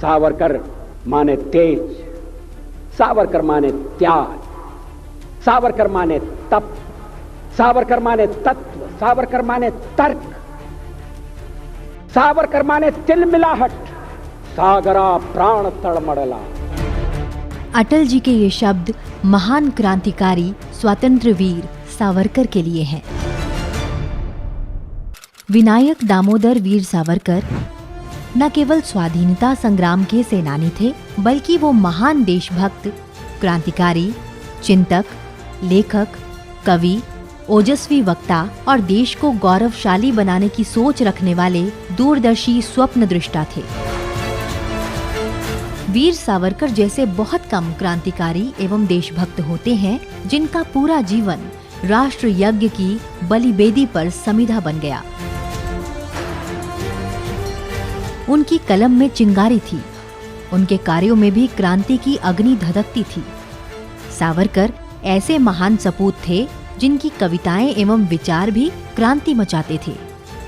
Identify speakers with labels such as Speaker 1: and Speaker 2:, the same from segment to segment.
Speaker 1: सावरकर माने तेज, सावरकर माने त्याग, सावरकर माने तप, सावरकर माने तत्व, सावरकर माने तर्क, सावरकर माने तिलमिलाहट, सागरा प्राण तड़मड़ला।
Speaker 2: अटल जी के ये शब्द महान क्रांतिकारी स्वतंत्र वीर सावरकर के लिए हैं। विनायक दामोदर वीर सावरकर न केवल स्वाधीनता संग्राम के सेनानी थे, बल्कि वो महान देशभक्त, क्रांतिकारी, चिंतक, लेखक, कवि, ओजस्वी वक्ता और देश को गौरवशाली बनाने की सोच रखने वाले दूरदर्शी स्वप्नदृष्टा थे। वीर सावरकर जैसे बहुत कम क्रांतिकारी एवं देशभक्त होते हैं जिनका पूरा जीवन राष्ट्र यज्ञ की बलिवेदी पर समिधा बन गया। उनकी कलम में चिंगारी थी, उनके कार्यों में भी क्रांति की अग्नि धधकती थी। सावरकर ऐसे महान सपूत थे जिनकी कविताएं एवं विचार भी क्रांति मचाते थे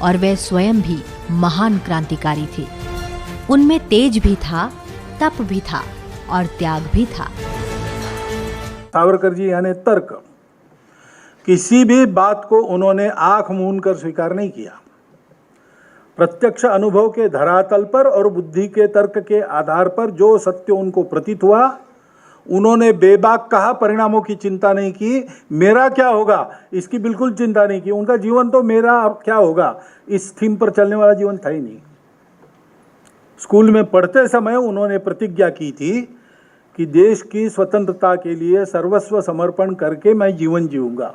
Speaker 2: और वे स्वयं भी महान क्रांतिकारी थे। उनमें तेज भी था, तप भी था और त्याग भी था।
Speaker 3: सावरकर जी यानी तर्क, किसी भी बात को उन्होंने आंख मूंद कर स्वीकार नहीं किया। प्रत्यक्ष अनुभव के धरातल पर और बुद्धि के तर्क के आधार पर जो सत्य उनको प्रतीत हुआ, उन्होंने बेबाक कहा, परिणामों की चिंता नहीं की। मेरा क्या होगा इसकी बिल्कुल चिंता नहीं की। उनका जीवन तो मेरा क्या होगा इस थीम पर चलने वाला जीवन था ही नहीं। स्कूल में पढ़ते समय उन्होंने प्रतिज्ञा की थी कि देश की स्वतंत्रता के लिए सर्वस्व समर्पण करके मैं जीवन जीऊंगा।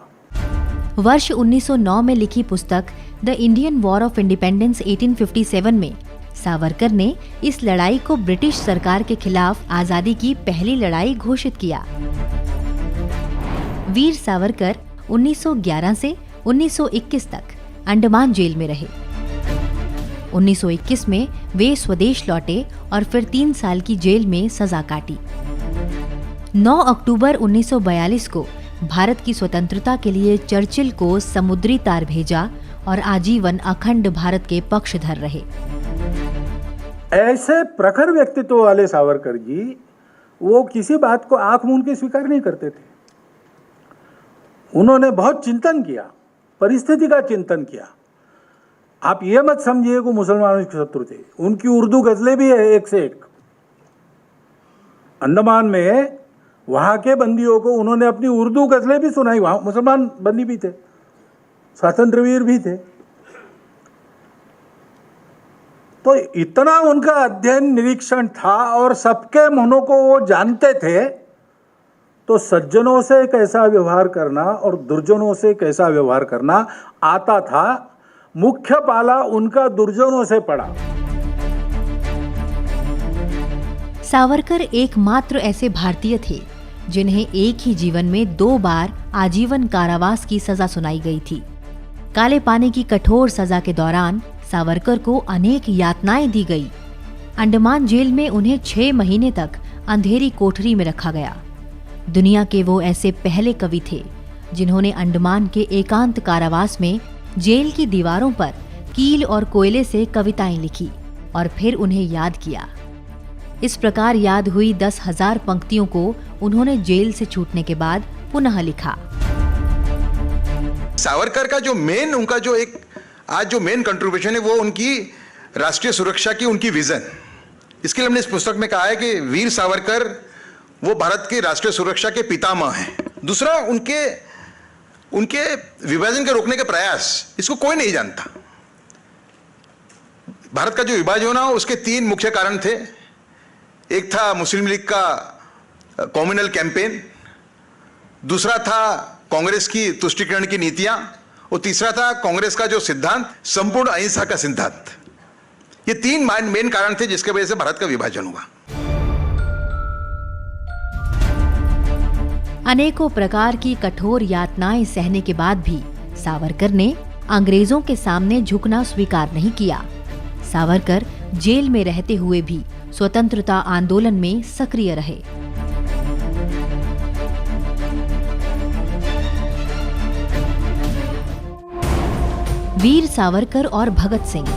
Speaker 2: वर्ष 1909 में लिखी पुस्तक the Indian war of independence 1857 में सावरकर ने इस लड़ाई को ब्रिटिश सरकार के खिलाफ आजादी की पहली लड़ाई घोषित किया। वीर सावरकर 1911 से 1921 तक अंडमान जेल में रहे। 1921 में वे स्वदेश लौटे और फिर 3 साल की जेल में सजा काटी। 9 अक्टूबर 1942 को भारत की स्वतंत्रता के लिए चर्चिल को समुद्री तार भेजा और आजीवन अखंड भारत के पक्षधर रहे।
Speaker 3: ऐसे प्रखर व्यक्तित्व वाले सावरकर जी वो किसी बात को आंख मूंद के स्वीकार नहीं करते थे। उन्होंने बहुत चिंतन किया, परिस्थिति का चिंतन किया। आप ये मत समझिए कि मुसलमानों के शत्रु थे। उनकी उर्दू गजलें भी है एक से एक। अंडमान में वहां के बंदियों को उन्होंने अपनी उर्दू गजलें भी सुनाई। वहां मुसलमान बंदी भी थे, स्वातंत्रवीर भी थे। तो इतना उनका अध्ययन निरीक्षण था और सबके मनों को वो जानते थे। तो सज्जनों से कैसा व्यवहार करना और दुर्जनों से कैसा व्यवहार करना आता था। मुख्य पाला उनका दुर्जनों से पड़ा।
Speaker 2: सावरकर एकमात्र ऐसे भारतीय थे जिन्हें एक ही जीवन में 2 बार आजीवन कारावास की सजा सुनाई गई थी। काले पानी की कठोर सजा के दौरान सावरकर को अनेक यातनाएं दी गई। अंडमान जेल में उन्हें 6 महीने तक अंधेरी कोठरी में रखा गया। दुनिया के वो ऐसे पहले कवि थे जिन्होंने अंडमान के एकांत कारावास में जेल की दीवारों पर कील और कोयले से कविताएं लिखी और फिर उन्हें याद किया। इस प्रकार याद हुई 10,000 पंक्तियों को उन्होंने जेल से छूटने के बाद पुनः लिखा।
Speaker 4: सावरकर का जो मेन उनका जो एक आज जो मेन कंट्रीब्यूशन है वो उनकी राष्ट्रीय सुरक्षा की उनकी विजन। इसके लिए हमने इस पुस्तक में कहा है कि वीर सावरकर वो भारत की राष्ट्रीय सुरक्षा के पितामह हैं। दूसरा, उनके विभाजन के रोकने के प्रयास, इसको कोई नहीं जानता। भारत का जो विभाजन होना उसके 3 मुख्य कारण थे। एक था मुस्लिम लीग का कम्युनल कैंपेन, दूसरा था कांग्रेस की तुष्टीकरण की नीतियां और तीसरा था कांग्रेस का जो सिद्धांत संपूर्ण अहिंसा का सिद्धांत। ये 3 मेन कारण थे जिसके वजह से भारत का विभाजन हुआ।
Speaker 2: अनेकों प्रकार की कठोर यातनाएं सहने के बाद भी सावरकर ने अंग्रेजों के सामने झुकना स्वीकार नहीं किया। सावरकर जेल में रहते हुए भी स्वतंत्रता आंदोलन में सक्रिय रहे। वीर सावरकर और भगत सिंह।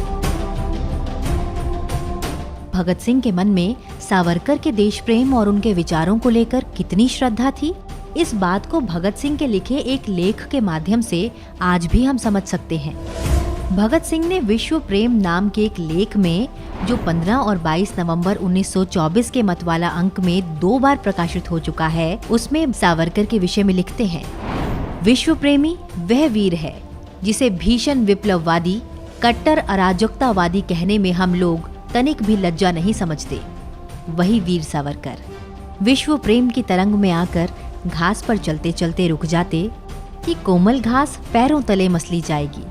Speaker 2: भगत सिंह के मन में सावरकर के देश प्रेम और उनके विचारों को लेकर कितनी श्रद्धा थी, इस बात को भगत सिंह के लिखे एक लेख के माध्यम से आज भी हम समझ सकते हैं। भगत सिंह ने विश्व प्रेम नाम के एक लेख में, जो 15 और 22 नवंबर 1924 के मतवाला अंक में 2 बार प्रकाशित हो चुका है, उसमें सावरकर के विषय में लिखते हैं, विश्व प्रेमी वह वीर है जिसे भीषण विप्लववादी, कट्टर अराजकतावादी कहने में हम लोग तनिक भी लज्जा नहीं समझते। वही वीर सावरकर विश्व प्रेम की तरंग में आकर घास पर चलते चलते रुक जाते कि कोमल घास पैरों तले मसली जाएगी।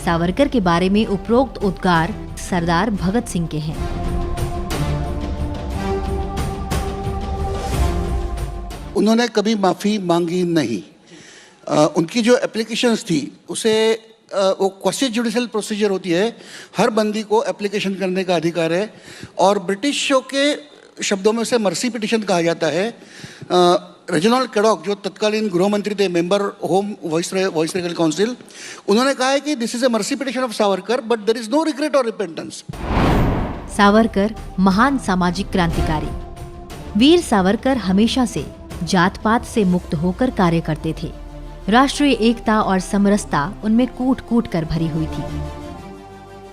Speaker 2: सावरकर के बारे में उपरोक्त उद्गार सरदार भगत सिंह के हैं।
Speaker 5: उन्होंने कभी माफ़ी मांगी नहीं। उनकी जो एप्लीकेशंस थी उसे वो क्वासी जुडिशियल प्रोसीजर होती है, हर बंदी को एप्लीकेशन करने का अधिकार है, और ब्रिटिशों के शब्दों में उसे मर्सी पिटिशन कहा जाता है। रेजिनाल्ड कैडॉक जो तत्कालीन गृह मंत्री थे, मेंबर होम वाइसरेगल काउंसिल, उन्होंने कहा है कि this is a mercy petition of Savarkar but there is no regret और रिपेंटेंस।
Speaker 2: सावरकर महान सामाजिक क्रांतिकारी। वीर सावरकर हमेशा से जात पात से मुक्त होकर कार्य करते थे। राष्ट्रीय एकता और समरसता उनमें कूट कूट कर भरी हुई थी।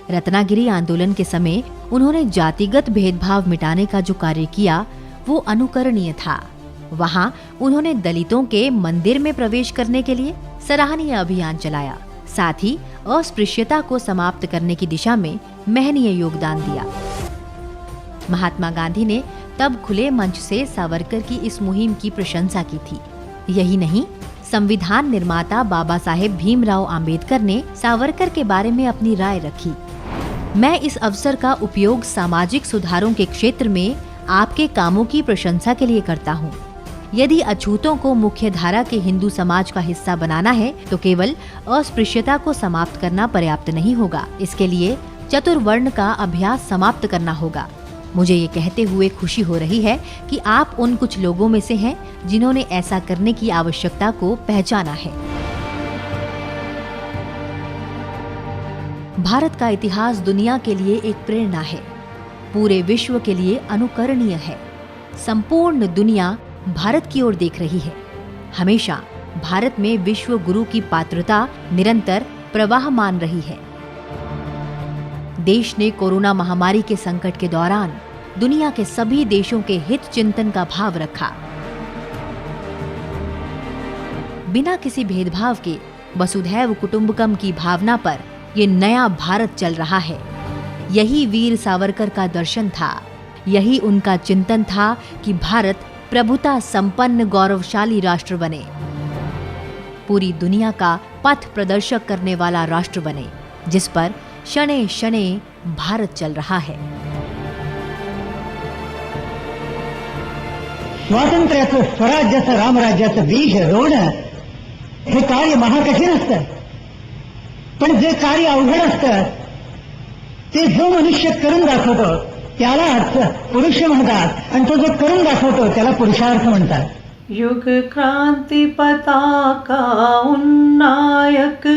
Speaker 2: रत्नागिरी आंदोलन के समय उन्होंने जातिगत भेदभाव मिटाने का जो कार्य किया वो अनुकरणीय था। वहां उन्होंने दलितों के मंदिर में प्रवेश करने के लिए सराहनीय अभियान चलाया, साथ ही अस्पृश्यता को समाप्त करने की दिशा में महनीय योगदान दिया। महात्मा गांधी ने तब खुले मंच से सावरकर की इस मुहिम की प्रशंसा की थी। यही नहीं, संविधान निर्माता बाबा साहेब भीमराव आम्बेडकर ने सावरकर के बारे में अपनी राय रखी। मैं इस अवसर का उपयोग सामाजिक सुधारों के क्षेत्र में आपके कामों की प्रशंसा के लिए करता हूँ। यदि अछूतों को मुख्य धारा के हिंदू समाज का हिस्सा बनाना है तो केवल अस्पृश्यता को समाप्त करना पर्याप्त नहीं होगा। इसके लिए चतुर्वर्ण का अभ्यास समाप्त करना होगा। मुझे ये कहते हुए खुशी हो रही है कि आप उन कुछ लोगों में से हैं जिन्होंने ऐसा करने की आवश्यकता को पहचाना है। भारत का इतिहास दुनिया के लिए एक प्रेरणा है, पूरे विश्व के लिए अनुकरणीय है। संपूर्ण दुनिया भारत की ओर देख रही है। हमेशा भारत में विश्व गुरु की पात्रता निरंतर प्रवाहमान रही है। देश ने कोरोना महामारी के संकट के दौरान दुनिया के सभी देशों के हित चिंतन का भाव रखा। बिना किसी भेदभाव के वसुधैव कुटुंबकम की भावना पर ये नया भारत चल रहा है। यही वीर सावरकर का दर्शन था। यही उनका चिंतन था कि भारत प्रभुता संपन्न गौरवशाली राष्ट्र बने, पूरी दुनिया का पथ प्रदर्शक करने वाला राष्ट्र बने, जिस पर शने शने भारत चल रहा है।
Speaker 6: स्वातंत्र्याचं, स्वराज्याचं, रामराज्याचं बीज रोवणं हे कार्य महाकठीण असतं, पण जे कार्य अवघड असतं ते जो मनुष्य करून दाखवतो त्यालाच पुरुष म्हणतात, आणि तो जो करून दाखवतो त्याला पुरुषार्थ म्हणतात।
Speaker 7: युग क्रांति पताका उन्नायक,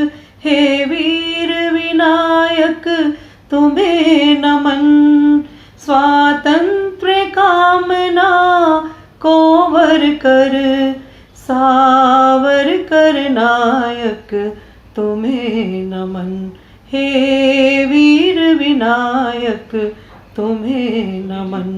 Speaker 7: हे वीर विनायक तुम्हें नमन। स्वातंत्र्य कामना को वर कर, सावरकर नायक तुम्हें नमन। हे वीर विनायक तुम्हें नमन।